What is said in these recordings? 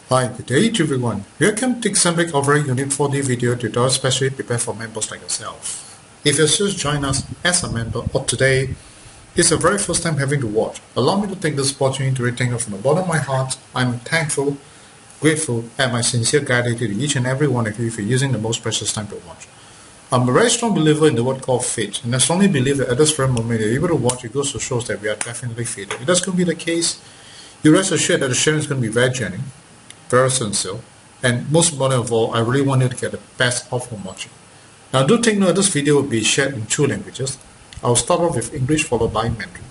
Hi, good day to everyone. Welcome to Xambic over Unit 4D video tutorial specially prepared for members like yourself. If you're just joining us as a member or today is the very first time having to watch, allow me to take this opportunity to really thank you from the bottom of my heart. I'm thankful, grateful, and my sincere gratitude to each and every one of you for using the most precious time to watch. I'm a very strong believer in the word called fate, and I strongly believe that at this very moment you're able to watch, it goes to show that we are definitely fated. If that's going to be the case, you rest assured that the sharing is going to be very genuine, very sincere, and most important of all, I really want you to get the best out from watching. Now do take note that this video will be shared in two languages. I'll start off with English followed by Mandarin.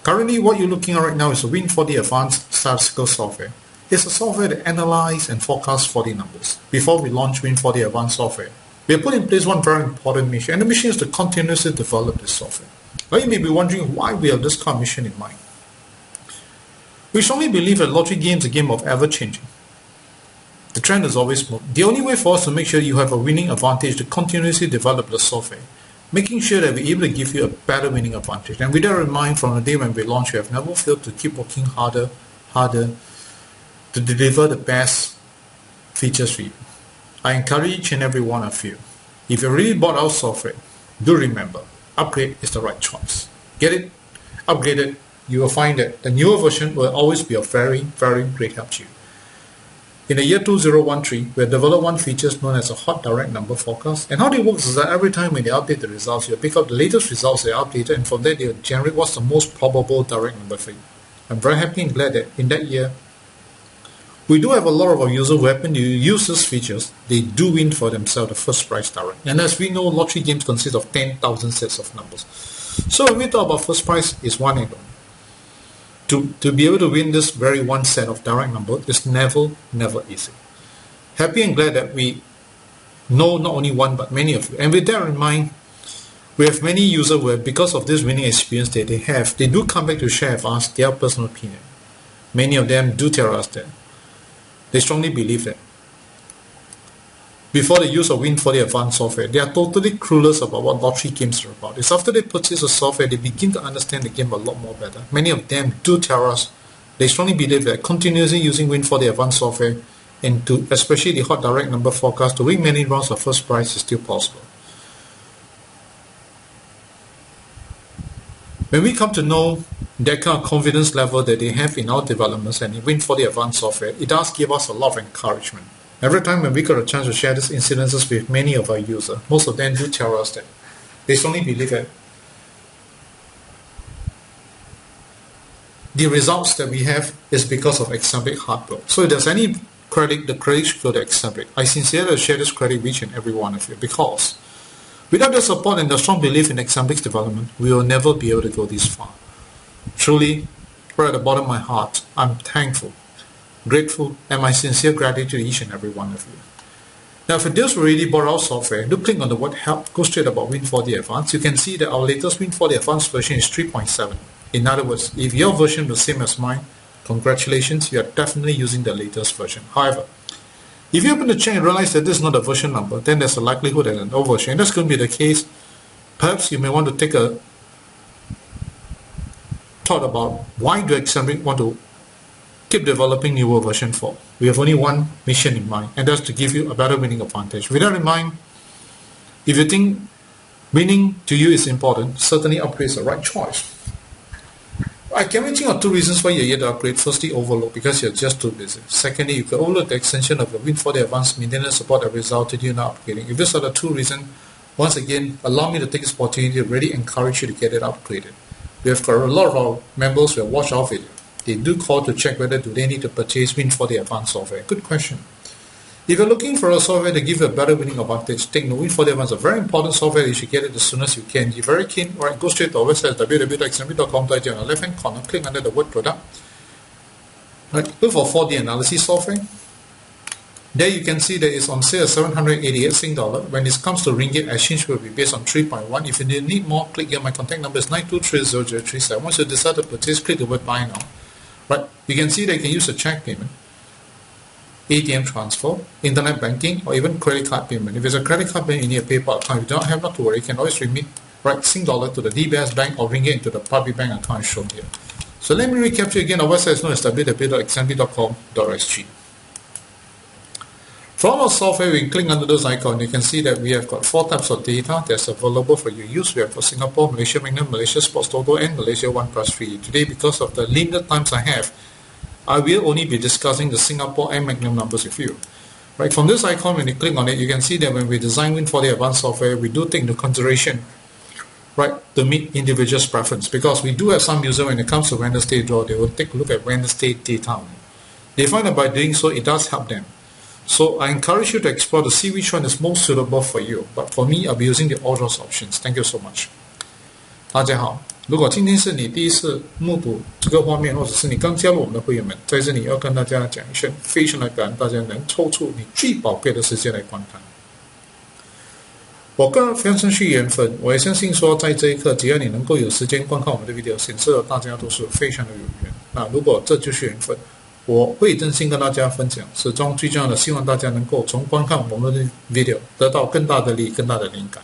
Currently what you're looking at right now is a Win4D Advance Statistical Software. It's a software that analyzes and forecasts 4D numbers. Before we launch Win4D Advance Software, we have put in place one very important mission, and the mission is to continuously develop this software. Now you may be wondering why we have this kind of mission in mind. We strongly believe that lottery games are a game of ever-changing. The trend is always moving. The only way for us to make sure you have a winning advantage is to continuously develop the software, making sure that we're able to give you a better winning advantage. And with that in mind, from the day when we launched, we have never failed to keep working harder to deliver the best features for you. I encourage each and every one of you, if you really bought our software, do remember, upgrade is the right choice. Get it, upgrade it. You will find that the newer version will always be a very, very great help to you. In the year 2013, we have developed one feature known as a hot direct number forecast. And how it works is that every time when they update the results, you pick up the latest results they updated, and from there they will generate what's the most probable direct number for you. I'm very happy and glad that in that year, we do have a lot of our users who happen to use these features. They do win for themselves the first prize direct. And as we know, lottery games consist of 10,000 sets of numbers. So when we talk about first prize, is one and only. To be able to win this very one set of direct number is never easy. Happy and glad that we know not only one but many of you. And with that in mind, we have many users where because of this winning experience that they have, they do come back to share with us their personal opinion. Many of them do tell us that they strongly believe that before the use of Win4D Advance software, they are totally clueless about what lottery games are about. It's after they purchase the software, they begin to understand the game a lot more better. Many of them do tell us they strongly believe that continuously using Win4D Advance software and to especially the hot direct number forecast to win many rounds of first prize is still possible. When we come to know that kind of confidence level that they have in our developments and in Win4D Advance software, it does give us a lot of encouragement. Every time when we got a chance to share these incidences with many of our users, most of them do tell us that they strongly believe that the results that we have is because of Xambic hard work. So if there's any credit, the credit should go to Xambic. I sincerely share this credit with each and every one of you because without the support and the strong belief in Xambic's development, we will never be able to go this far. Truly, right at the bottom of my heart, I'm thankful, grateful, and my sincere gratitude to each and every one of you. Now, for those who already bought our software, do click on the word help, go straight about Win4D Advance. You can see that our latest Win4D Advance version is 3.7. In other words, if your version was the same as mine, congratulations, you are definitely using the latest version. However, if you happen to check and realize that this is not a version number, then there's a likelihood that an old version, and that's going to be the case. Perhaps you may want to take a thought about why do Xambic want to keep developing newer version for. We have only one mission in mind, and that's to give you a better winning advantage. With that in mind, if you think winning to you is important, certainly upgrade is the right choice. I can think of two reasons why you're here to upgrade. Firstly, overload, because you're just too busy. Secondly, you could overload the extension of the Win4D Advanced maintenance support that resulted in you not upgrading. If these are the two reasons, once again, allow me to take this opportunity to really encourage you to get it upgraded. We have got a lot of our members who have watched our video. They do call to check whether do they need to purchase Win4D Advanced software. Good question. If you're looking for a software to give you a better winning advantage, take note. Win4D Advance is a very important software. You should get it as soon as you can. You're very keen, alright, go straight to our website www.xambic.com. On the left hand corner, click under the word product. Right, look for 4D analysis software. There you can see that it's on sale at 788 Sing dollar. When it comes to ringgit, exchange will be based on 3.1. If you need more, click here. My contact number is 9230037. Once you decide to purchase, click the word buy now. Right, you can see that you can use a check payment, ATM transfer, internet banking, or even credit card payment. If it's a credit card payment, you need a PayPal account. If you don't have, not to worry, you can always remit Sing dollar to the DBS bank or ringgit into the public bank account shown here. So let me recap to you again. Our website is known as www.xmb.com.sg. From our software, we click under those icons. You can see that we have got 4 types of data that's available for your use. We have for Singapore, Malaysia, Magnum, Malaysia Sports Toto, and Malaysia 1+3. Today, because of the limited times I have, I will only be discussing the Singapore and Magnum numbers with you. Right, from this icon, when you click on it, you can see that when we design Win4D Advance Software, we do take into consideration, right, to meet individuals' preference. Because we do have some users, when it comes to Wednesday draw, they will take a look at Wednesday data. They find that by doing so, it does help them. So I encourage you to explore to see which one is most suitable for you. But for me, I'll be using the all those options. Thank you so much. 大家好，如果今天是你第一次目睹这个画面，或者是你刚加入我们的会员们，在这里要跟大家讲一声，非常的感恩大家能抽出你最宝贵的时间来观看。我个人非常相信缘分，我也相信说，在这一刻，只要你能够有时间观看我们的 video， 显示了大家都是非常的有缘。那如果这就是缘分，我会真心跟大家分享，始终最重要的，希望大家能够从观看我们的 video 得到更大的利益、更大的灵感。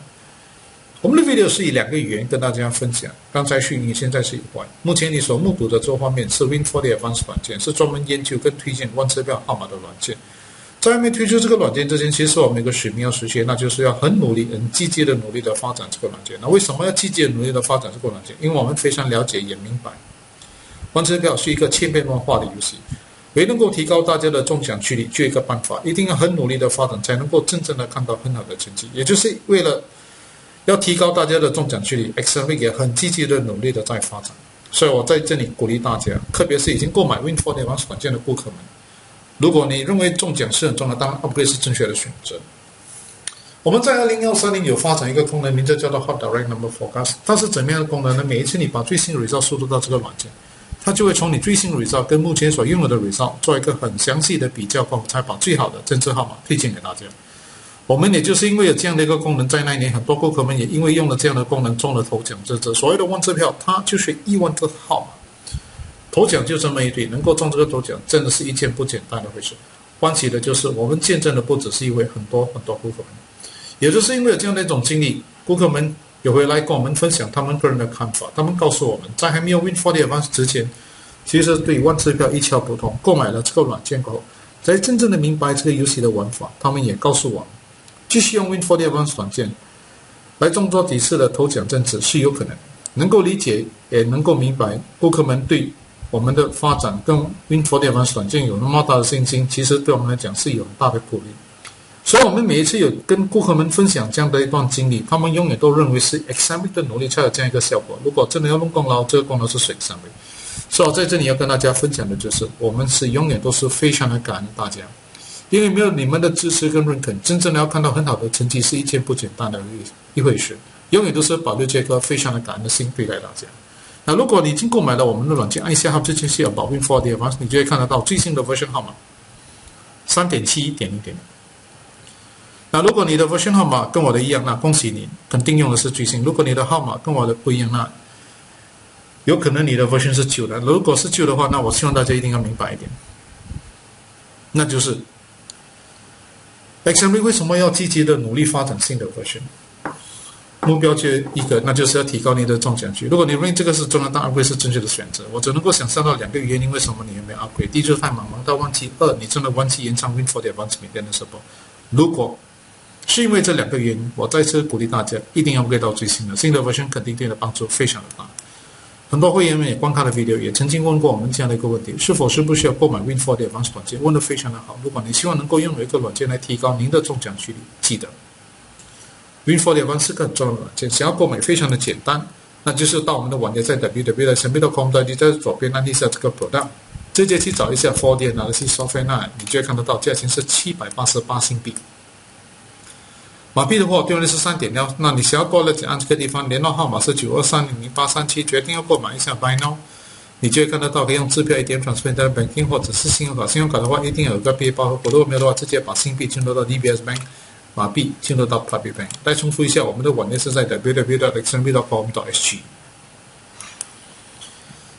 我们的 video 是以2个语言跟大家分享，刚才是英语，现在是以外。目前你所目睹的这画面是 Win4D Advance 软件，是专门研究跟推荐万车票号码的软件。在还没推出这个软件之前，其实我们有个使命要实现，那就是要很努力、很积极的努力的发展这个软件。那为什么要积极的努力的发展这个软件？因为我们非常了解也明白，万车票是一个千变万化的游戏。为能够提高大家的中奖几率，就有一个办法，一定要很努力的发展，才能够真正的看到很好的成绩。也就是为了要提高大家的中奖几率 ，XMB 也很积极的努力的在发展。所以我在这里鼓励大家，特别是已经购买 Win4D Advance 软件的顾客们，如果你认为中奖是很重要，当然 upgrade 是正确的选择。我们在2013年有发展一个功能，名字叫做 Hot Direct Number Forecast。它是怎么样的功能呢？每一次你把最新的 result 输入到这个软件，它就会从你最新的 result 跟目前所拥有的 result 做一个很详细的比较后，才把最好的政治号码推荐给大家。我们也就是因为有这样的一个功能，在那一年很多顾客们也因为用了这样的功能中了头奖。所谓的万支票，它就是1万个号码，头奖就这么一堆，能够中这个头奖真的是一件不简单的回事。欢喜的就是我们见证的不只是一位，很多很多顾客们，也就是因为有这样的一种经历，顾客们也会来跟我们分享他们个人的看法。他们告诉我们，在还没有 Win4D Advance 之前，其实对万支票一窍不通。购买了这个软件后，才真正的明白这个游戏的玩法。他们也告诉我们，继续用 Win4D Advance 软件来中做几次的头奖增值是有可能，能够理解也能够明白顾客们对我们的发展跟 Win4D Advance 软件有那么大的信心，其实对我们来讲是有很大的鼓励。所以我们每一次有跟顾客们分享这样的一段经历，他们永远都认为是 XMB 的努力才有这样一个效果。如果真的要论功劳，这个功劳是 XMB。所以我在这里要跟大家分享的就是，我们是永远都是非常的感恩大家，因为没有你们的支持跟认可，真正的要看到很好的成绩是一件不简单的一回事。永远都是保留这颗非常的感恩的心对待大家。那如果你已经购买了我们的软件，按下这件事要保 Win4D Advance， 你就会看得到最新的 version 号码 3.7.1.0。那如果你的 version 号码跟我的一样，那恭喜你，肯定用的是最新。如果你的号码跟我的不一样，那有可能你的 version 是旧的。如果是旧的话，那我希望大家一定要明白一点，那就是 XMB 为什么要积极的努力发展新的 version。目标就一个，那就是要提高你的中奖率。如果你认为这个是重要，但 upgrade 是正确的选择。我只能够想象到2个原因，为什么你没有 upgrade。第一就是太忙到忘记；2，你真的忘记延长 Win4D Advance 每天的 support。如果是因为这2个原因，我再次鼓励大家一定要 upgrade 到最新的version，肯定对你的帮助非常的大。很多会员们也观看了 video， 也曾经问过我们这样的一个问题：是否是不需要购买 Win4D Advance 软件？问得非常的好。如果你希望能够拥有一个软件来提高您的中奖几率，记得 Win4D Advance 是个很重要的软件，想要购买非常的简单，那就是到我们的网页在 www.xmb.com.sg， 在左边按一下这个 product， 直接去找一下 4D Advance Software， 那你就会看得到价钱是788新币。马币的话，对应的是3.6。那你想要购了，只按这个地方，联络号码是923000837，决定要购买一下 Buy Now， 你就会看得到可以用支票1点 transfer 到 banking 或者是信用卡。信用卡的话，一定有个币包，如果没有的话，直接把新币进入到 DBS Bank， 马币进入到 Public Bank。再重复一下，我们的网页是在 www.xmb.com.sg。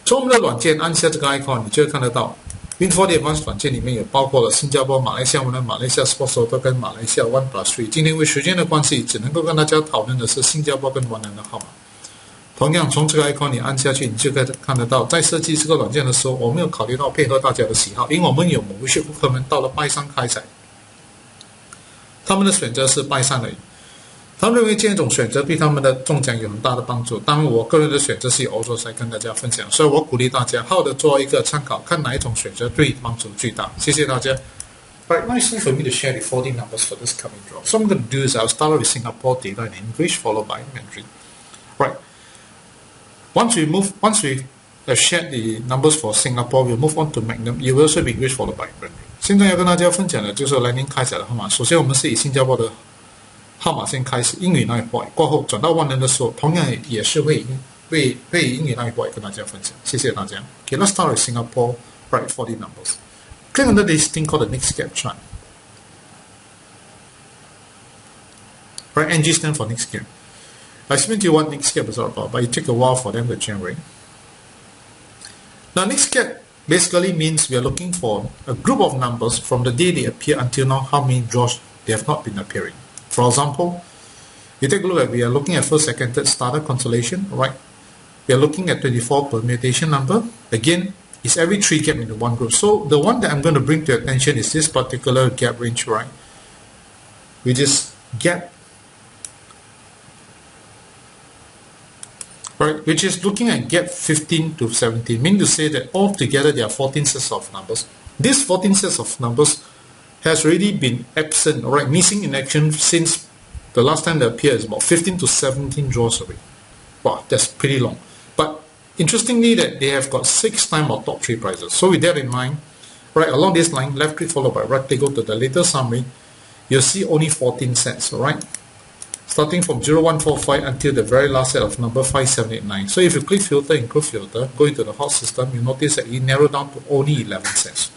从我们的软件按下这个 icon， 你就会看得到。Win4D Advance 软件里面也包括了新加坡、马来西亚、马来西亚 Sports Toto 跟马来西亚 1+3。今天因为时间的关系，只能够跟大家讨论的是新加坡跟湾南的号码。同样，从这个 icon 你按下去，你就可以看得到，在设计这个软件的时候，我们有考虑到配合大家的喜好，因为我们有某一些顾客们到了拜三开采，他们的选择是拜三而已，他们认为这种选择对他们的中奖有很大的帮助。当然，我个人的选择是以欧洲来跟大家分享，所以我鼓励大家好好的做一个参考，看哪一种选择对帮助最大。谢谢大家。Right, now it's time for me to share the 4D numbers for this coming draw. So what I'm going to do is I'll start with Singapore data in English, followed by Mandarin. Right. Once we shared the numbers for Singapore, we'll move on to Magnum. It will also be English followed by Mandarin. 现在要跟大家分享的就是来年开采的号码。首先，我们是以新加坡的号码先开始，英语那一块过后转到万能的时候，同样也是会以英语那一块跟大家分享。谢谢大家。Okay, let's start with Singapore. Right, 4D numbers. Click under this thing called the next gap chart. Right, NG stands for next gap. I explain to you what next gap is all about, but it takes a while for them to generate. Now, next gap basically means we are looking for a group of numbers from the day they appear until now, how many draws they have not been appearing. For example, you take a look at, we are looking at first, second, third starter constellation, right? We are looking at 24 permutation number. Again, it's every 3 gap into one group. So the one that I'm going to bring to your attention is this particular gap range, right? Which is gap, right? Which is looking at gap 15 to 17, meaning to say that altogether there are 14 sets of numbers. These 14 sets of numbers has already been absent, right? Missing in action since the last time they appeared is about 15 to 17 draws away. Wow, that's pretty long. But interestingly, that they have got 6 times or top 3 prizes. So with that in mind, right along this line, left click followed by right click, go to the latest summary. You'll see only 14 sets, right? Starting from 0145 until the very last set of number 5789. So if you click filter, include filter, go into the hot system, you notice that it narrowed down to only 11 sets.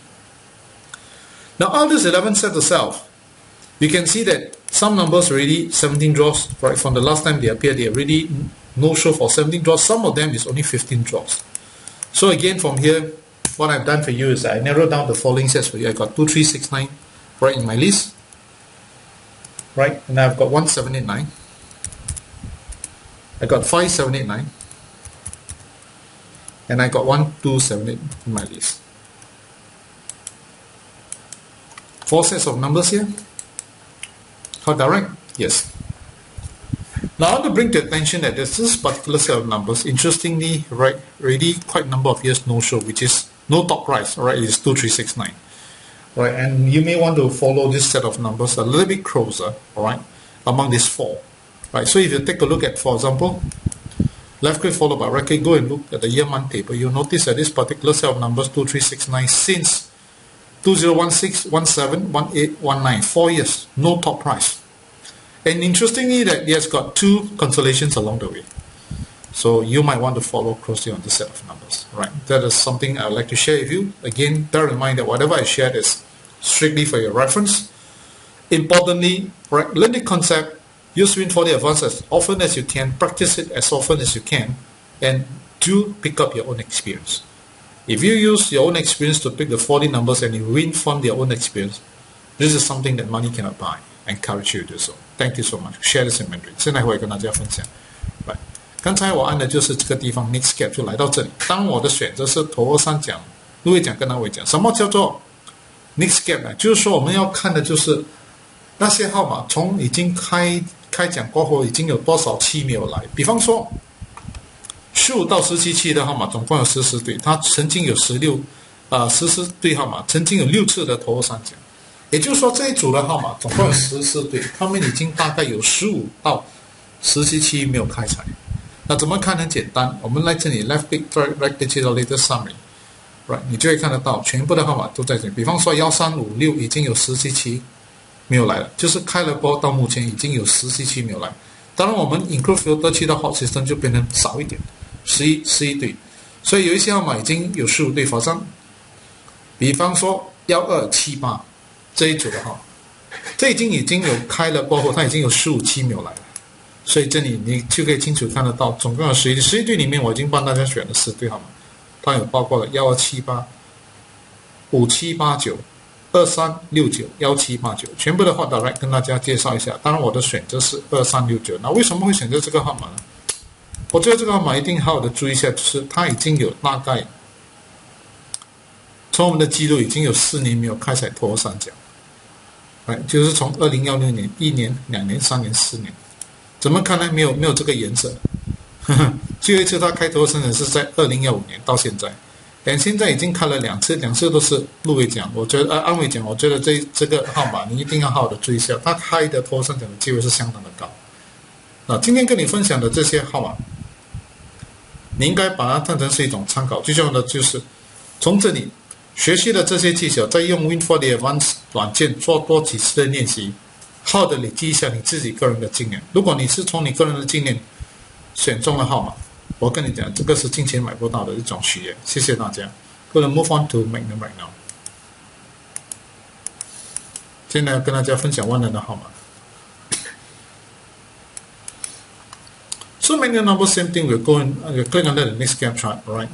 Now out of this 11 sets itself, you can see that some numbers already 17 draws, right? From the last time they appeared, they already no show for 17 draws. Some of them is only 15 draws. So again, from here, what I've done for you is I narrowed down the following sets for you. I got 2369 right in my list, right? And I've got 1789. I got 5789. And I got 1278 in my list. 4 sets of numbers here. How direct? Yes. Now I want to bring to attention that there's this particular set of numbers, interestingly, right, already quite a number of years no show, which is no top price, right, it is 2369. Right, and you may want to follow this set of numbers a little bit closer, alright, among these 4. Right, so if you take a look at, for example, left click followed by right click, go and look at the year month table, you'll notice that this particular set of numbers 2369 since 2016, 17, 18, 19, 4 years, no top price. And interestingly, that it has got 2 consolations along the way. So you might want to follow closely on this set of numbers. Right? That is something I would like to share with you. Again, bear in mind that whatever I shared is strictly for your reference. Importantly, right, learn the concept, use Win4D Advance as often as you can, practice it as often as you can, and do pick up your own experience. If you use your own experience to pick the 4D numbers and you win from your own experience, this is something that money cannot buy. I encourage you to do so. Thank you so much. Share this in Mandarin. 现在会跟大家分享。Right. 刚才我按的就是这个地方 next gap 就来到这里。当我的选择是头二三奖、入位奖跟单位奖。什么叫做 next gap 呢？就是说我们要看的就是那些号码从已经开奖过后已经有多少期没有来。比方说15到17期的号码总共有14对，它曾经有14对号码，曾经有6次的头二三奖。也就是说，这一组的号码总共有14对，他们已经大概有15到17期没有开采。那怎么看？很简单，我们来这里 left click right click 到 latest summary， right， 你就会看得到全部的号码都在这里。比方说1356已经有17期没有来了，就是开了波到目前已经有17期没有来。当然，我们 include filter 去到 hot system 就变成少一点，11对。所以有一些号码已经有15对，好像比方说1278。这一组的哈，这已经有开了过后，它已经有15期没有来了，所以这里你就可以清楚看得到，总共有11对里面，我已经帮大家选了4对号码，它有包括了1278、5789、2369、1789，全部的话来跟大家介绍一下。当然我的选择是2369，那为什么会选择这个号码呢？我觉得这个号码一定好好的注意一下，就是它已经有大概从我们的记录已经有4年没有开采脱欧三角，就是从2016年1年、2年、3年、4年，怎么看呢？没有这个颜色。最后一次它开脱欧三角是在2015年到现在，现在已经开了2次，2次都是入围奖。我觉得安慰奖，我觉得这个号码你一定要好好的注意一下，它开的脱欧三角的机会是相当的高。那今天跟你分享的这些号码，你应该把它当成是一种参考。最重要的就是从这里学习的这些技巧，再用 Win4D Advance 软件做多几次的练习，好好的累积一下你自己个人的经验。如果你是从你个人的经验选中了号码，我跟你讲，这个是金钱买不到的一种喜悦。谢谢大家。Gonna move on to Magnum right now。现在跟大家分享万能的号码。So Magnum number, same thing. We'll go and we'll click under the next gap chart, right?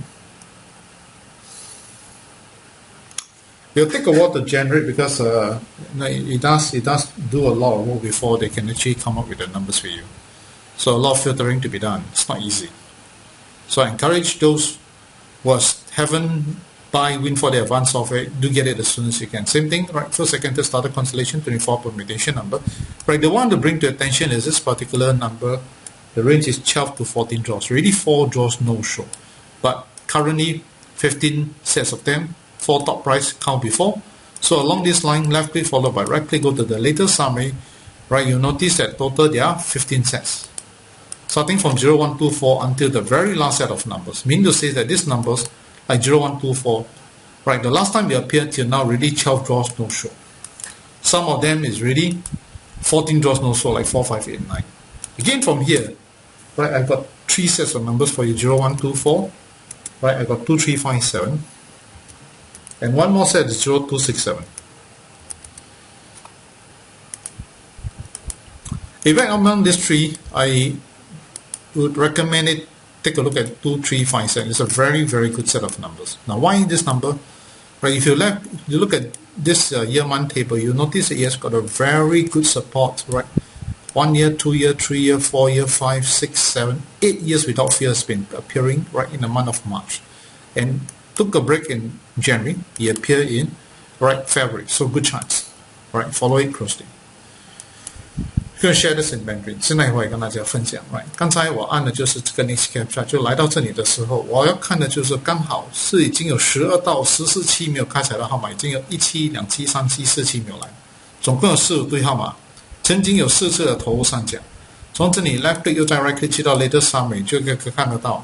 It'll take a while to generate because it does do a lot of work before they can actually come up with the numbers for you. So a lot of filtering to be done. It's not easy. So I encourage those who haven't buy Win4D Advance Software, do get it as soon as you can. Same thing, right? First, second, third starter constellation, 24 permutation number. Right, the one to bring to attention is this particular number. The range is 12 to 14 draws. Already 4 draws no show. But currently 15 sets of them, 4 top price count before. So along this line, left click followed by right click, go to the latest summary. Right, you'll notice that total there are 15 sets. Starting from 0124 until the very last set of numbers. Meaning to say that these numbers like 0124, right, the last time they appeared till now really 12 draws no show. Some of them is really 14 draws no show, like 4, 5, 8, 9. Again from here, right, I've got 3 sets of numbers for you, 0124, right, I got 2357, and one more set is 0267. In fact, among these 3, I would recommend it. Take a look at 2357. It's a very, very good set of numbers. Now, why this number? Right, if you look at this year-month table, you notice that it has got a very good support, right? 1 year, 2 year, 3 year, 4 year, 5, 6, 7, 8 years without fear has been appearing right in the month of March, and took a break in January. He appeared in right February. So good chance, right? Follow it closely. Going to share this in Mandarin. 现在我也跟大家分享 ，right？ 刚才我按的就是这个 next capture， 就来到这里的时候，我要看的就是刚好是已经有12到14期没有开采的号码，已经有1期、2期、3期、4期没有来，总共有45对号码，曾经有4次的头上奖。从这里 left click 又在 right click 去到 latest summary， 就可以看得到，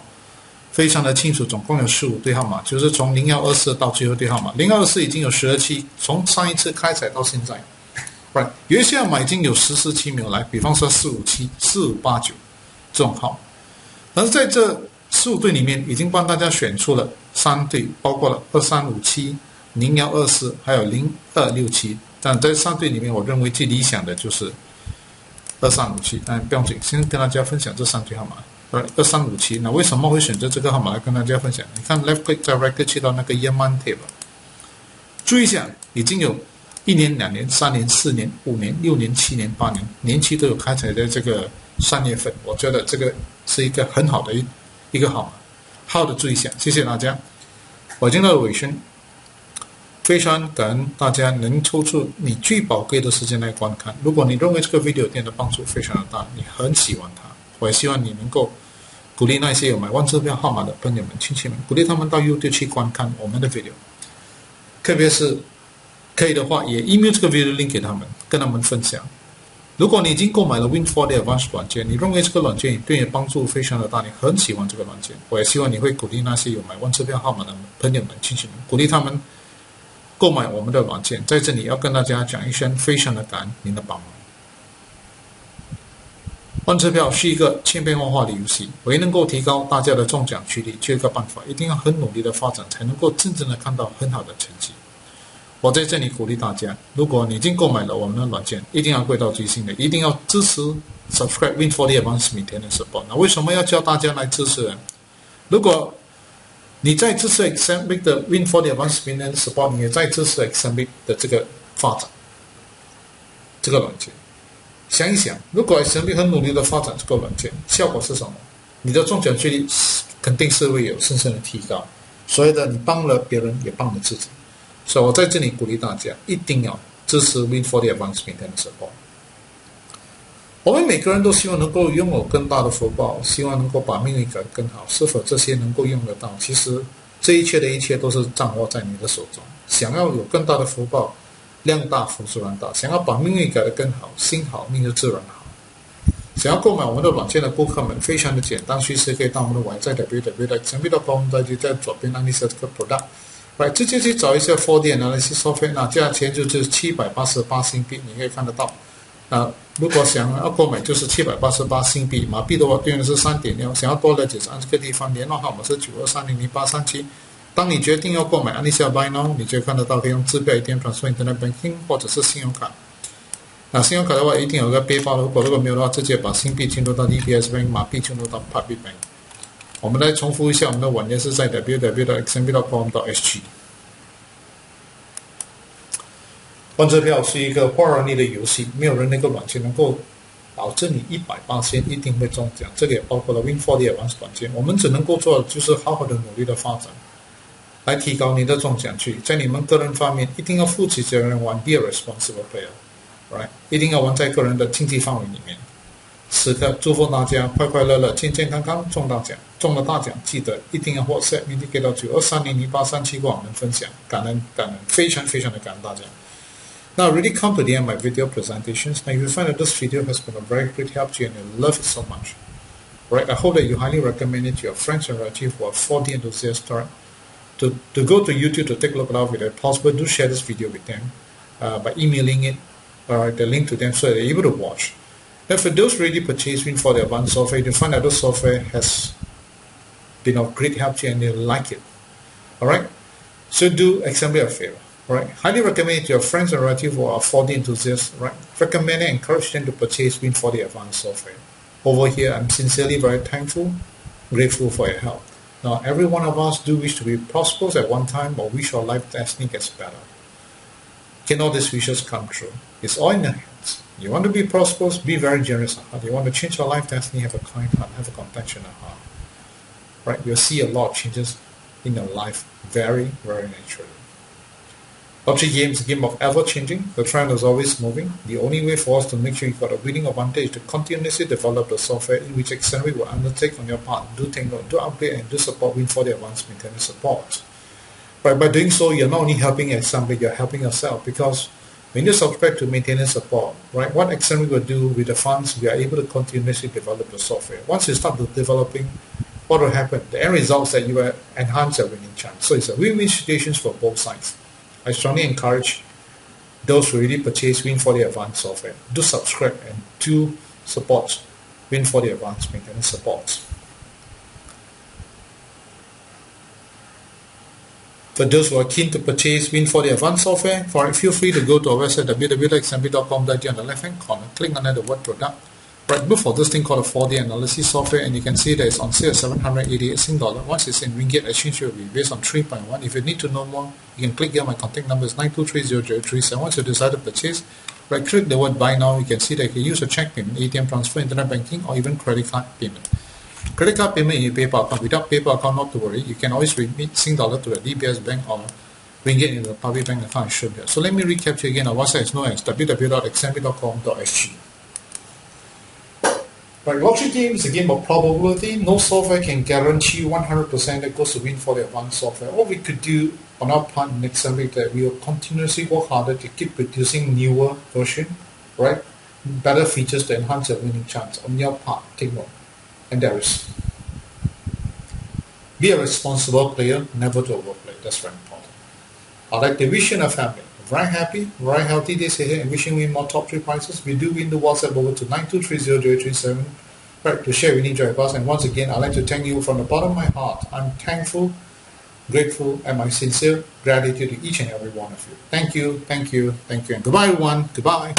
非常的清楚，总共有15对号码，就是从0124到最后对号码，0124已经有12期，从上一次开采到现在。Right. 有一些号码已经有14期没有来，比方说457、4589这种号，但是在这15对里面，已经帮大家选出了3对，包括了2357、0124还有0267。但在3对里面，我认为最理想的就是2357，但不用紧，先跟大家分享这3对号码。2357，那为什么会选择这个号码来跟大家分享？你看 left click 在 right click 去到那个 year-month table， 注意一下，已经有1年、2年、3年、4年、5年、6年、7年、8年，年期都有开采的这个3月份，我觉得这个是一个很好的一个号码，好好的注意一下。谢谢大家，我已经到了尾声，非常感恩大家能抽出你最宝贵的时间来观看。如果你认为这个 video 对你的帮助非常的大，你很喜欢它，我也希望你能够鼓励那些有买万支票号码的朋友们、亲戚们，鼓励他们到 YouTube 去观看我们的 video， 特别是可以的话，也 email 这个 video link 给他们，跟他们分享。如果你已经购买了 Win4D Advance 软件，你认为这个软件对你帮助非常的大，你很喜欢这个软件，我也希望你会鼓励那些有买万支票号码的朋友们、亲戚们，鼓励他们购买我们的软件。在这里要跟大家讲一声，非常的感恩您的帮忙。万支票是一个千变万化的游戏，唯能够提高大家的中奖几率，就一个办法，一定要很努力的发展，才能够真正的看到很好的成绩。我在这里鼓励大家，如果你已经购买了我们的软件，一定要贵到最新的，一定要支持 subscribe Win4D Advance Maintenance Support。那为什么要叫大家来支持呢？如果你在支持 Exambic 的 Win4D Advance Maintenance Support， 你也在支持 Exambic 的这个发展，这个软件。想一想，如果 Exambic 很努力的发展这个软件，效果是什么？你的中奖几率肯定是会有深深的提高。所以的，你帮了别人，也帮了自己。所以我在这里鼓励大家，一定要支持 Win4D Advance Software support。我们每个人都希望能够拥有更大的福报，希望能够把命运改得更好。是否这些能够用得到？其实这一切的一切都是掌握在你的手中。想要有更大的福报，量大福自然大。想要把命运改得更好，心好命就自然好。想要购买我们的软件的顾客们，非常的简单，随时可以到我们的网站 www.xmb.com， 在左边按一下这个 product， 直接去找一下 4D Analysis Software， 那价钱就是788新币，你可以看得到。如果想要购买就是788新币，马币的话对应的是3.6。想要多了解，按这个地方联络号码是92300837。当你决定要购买，按一下 Buy Now， 你就看得到可以用支票、ATM transfer、Internet Banking 或者是信用卡。信用卡的话一定有个背包，如果没有的话，直接把新币进入到 DBS Bank， 马币进入到 Public Bank。我们来重复一下，我们的网页是在 www.xmb.com.sg。玩这票是一个花儿力的游戏，没有人那个软件能够保证你100%一定会中奖，这个也包括了 Win4D Advance 软件。我们只能够做的就是好好的努力的发展，来提高你的中奖率。在你们个人方面，一定要负起责任玩 ，be a responsible player，right？ 一定要玩在个人的经济范围里面。此刻祝福大家快快乐乐、健健康康中大奖，中了大奖记得一定要WhatsApp 明天给到92300837跟我们分享，感恩，非常非常的感恩大家。Now, really come to the end of my video presentations. Now, if you find that this video has been a very great help to you and you love it so much, right? I hope that you highly recommend it to your friends and relatives who are 4D enthusiasts, right? To go to YouTube to take a look at our video. If possible, do share this video with them by emailing it, the link to them so that they're able to watch. Now, for those already purchased Win4D Advance Software, you find that this software has been of great help to you and you like it. All right? So do XMB a favor. Right, highly recommend it to your friends and relatives who are 4D enthusiasts. Right, recommend and encourage them to purchase Win4D Advance Software. Over here, I'm sincerely very thankful, grateful for your help. Now, every one of us do wish to be prosperous at one time, or wish our life destiny gets better. Can all these wishes come true? It's all in your hands. You want to be prosperous, be very generous at heart. You want to change your life destiny, have a kind heart, have a compassionate heart. Right, you'll see a lot of changes in your life very, very naturally. PUBG game is a game of ever-changing. The trend is always moving. The only way for us to make sure you've got a winning advantage to continuously develop the software in which Accelerate will undertake on your part. Do take note, do upgrade, and do support Win4D Advanced Maintenance support. Right, by doing so, you're not only helping Accelerate, you're helping yourself, because when you subscribe to maintenance support, right, what Accelerate will do with the funds, we are able to continuously develop the software. Once you start developing, what will happen? The end result is that you will enhance your winning chance. So it's a win-win situation for both sides. I strongly encourage those who already purchase Win4D Advanced Software, do subscribe and do support Win4D Advanced Maintenance support. For those who are keen to purchase Win4D Advanced Software, feel free to go to our website www.xmb.com. On the left hand corner, click on the word product. Right, look for this thing called a 4D analysis software, and you can see that it's on sale at 788 Sing dollar. Once it's in ringgit, exchange rate will be based on 3.1. If you need to know more, you can click here. My contact number is 9230037. Once you decide to purchase, right, click the word buy now. You can see that you can use a check payment, ATM transfer, internet banking, or even credit card payment. Credit card payment in your PayPal account. Without PayPal account, not to worry. You can always remit Sing dollar to the DBS bank or ringgit in the public bank account shown here. So let me recap you again. Our website is known as www.xmb.com.sg. Right, lottery game is a game of probability. No software can guarantee 100% that goes to Win4D Advanced Software. What we could do on our part in Accelerate that we will continuously work harder to keep producing newer version, right? Better features to enhance your winning chance. On your part, take note. And there is. Be a responsible player, never to overplay. That's very important. I'd like to wish you and a family very happy, very healthy days ahead, and wishing you more top 3 prizes. We do win the WhatsApp over to 9230037, right, to share winning joy with us. And once again, I'd like to thank you from the bottom of my heart. I'm thankful, grateful, and my sincere gratitude to each and every one of you. Thank you, and goodbye everyone. Goodbye.